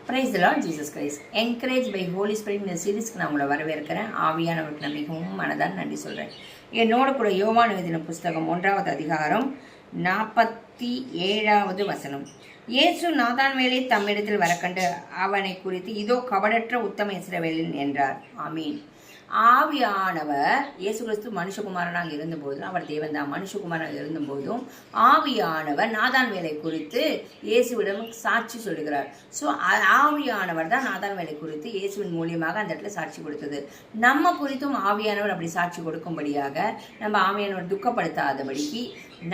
Price the Lord Jesus Christ. Encourage by Holy Spirit இந்த சீரீஸ்க்கு நான் உங்களை வரவேற்கிறேன். ஆவியானவருக்கு நான் மிகவும் மனதால் நன்றி சொல்கிறேன். என்னோட கூட யோவான் எழுதின புஸ்தகம் 1வது அதிகாரம் 47வது வசனம். இயேசு நாதான்வேலை தம்மிடத்தில் வரக்கண்டு அவனை குறித்து இதோ கபடற்ற உத்தம இஸ்ரவேலன் என்றார். ஆமீன். ஆவியானவர் இயேசு கிறிஸ்து மனுஷகுமாரனாக இருந்தபோதும், அவர் தேவன் தான், மனுஷகுமாரனாக இருந்தபோதும் ஆவியானவர் நாதான்வேலை குறித்து இயேசுவிடம் சாட்சி சொல்லுகிறார். ஸோ ஆவியானவர் தான் நாதான்வேலை குறித்து இயேசுவின் மூலியமாக அந்த இடத்துல சாட்சி கொடுத்தது. நம்ம குறித்தும் ஆவியானவர் அப்படி சாட்சி கொடுக்கும்படியாக, நம்ம ஆவியானவர் துக்கப்படுத்தாதபடிக்கு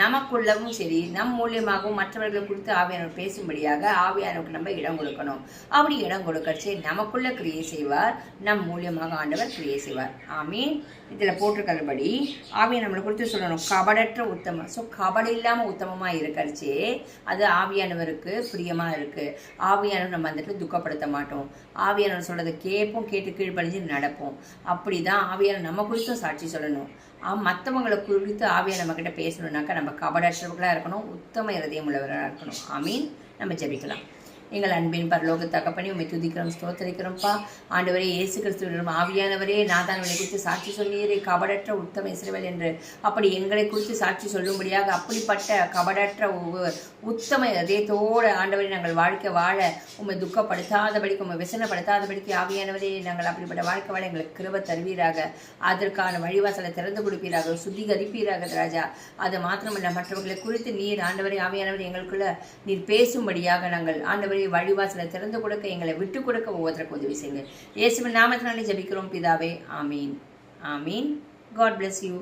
நமக்குள்ளவும் சரி நம் மூலியமாகவும் மற்றவர்களை குறித்து ஆவியானவர் பேசும்படியாக ஆவியானவருக்கு நம்ம இடம் கொடுக்கணும். அப்படி இடம் கொடுக்கறச்சே நமக்குள்ள கிரியை செய்வார், நம் மூலியமாக ஆண்டவர் கிரியை செய்வார். ஆமீன். இதில் போட்டிருக்கிறபடி ஆவியை நம்மளை குறித்து சொல்லணும், கபடற்ற உத்தமம். ஸோ கபடு இல்லாமல் உத்தமமாக இருக்கிறச்சே அது ஆவியானவருக்கு பிரியமாக இருக்குது. ஆவியானவர் நம்ம அந்த இடத்துல துக்கப்படுத்த மாட்டோம். ஆவியானவர் சொல்கிறத கேட்போம், கேட்டு கீழ்ப்படிஞ்சு நடப்போம். அப்படி தான் ஆவியானவர் நம்ம குறித்தும் சாட்சி சொல்லணும். மற்றவங்களை குறித்து ஆவியாக நம்மக்கிட்ட பேசணுன்னாக்கா நம்ம கபடற்றவர்களாக இருக்கணும், உத்தம இருதயம் உள்ளவர்களாக இருக்கணும். ஆமீன். நம்ம ஜெபிக்கலாம். எங்கள் அன்பின் பரலோக தகப்பனே, உண்மை துதிக்கிறோம், ஸ்தோத்தரிக்கிறோம்ப்பா. ஆண்டவரே இயேசு கிறிஸ்துவிடம் ஆவியானவரே நாதான்வேலை குறித்து சாட்சி சொன்னீரே, கபடற்ற உத்தம இஸ்ரவேல் என்று. அப்படி எங்களை குறித்து சாட்சி சொல்லும்படியாக அப்படிப்பட்ட கபடற்ற உத்தம இதயத்தோடு ஆண்டவரே நாங்கள் வாழ்க்கை வாழ, உண்மை துக்கப்படுத்தாதபடிக்கு, உண்மை விசனப்படுத்தாதபடிக்கு ஆவியானவரே நாங்கள் அப்படிப்பட்ட வாழ்க்கை வாழ எங்களுக்கு கிருபை தருவீராக. அதற்கான வழிவாசலை திறந்து கொடுப்பீராக, சுத்திகரிப்பீராக ராஜா. அது மாத்திரமல்ல, மற்றவர்களை குறித்து நீர் ஆண்டவரே ஆவியானவரே எங்களுக்குள்ள நீர் பேசும்படியாக நாங்கள் ஆண்டவரே வழிவாசலை திறந்து கொடுக்க, எங்களை விட்டு கொடுக்க ஒவ்வொருத்தருக்கு உதவி செய்யுங்க. இயேசுவின் நாமத்தினாலே ஜெபிக்கிறோம் பிதாவே. ஆமீன். ஆமீன். God bless you.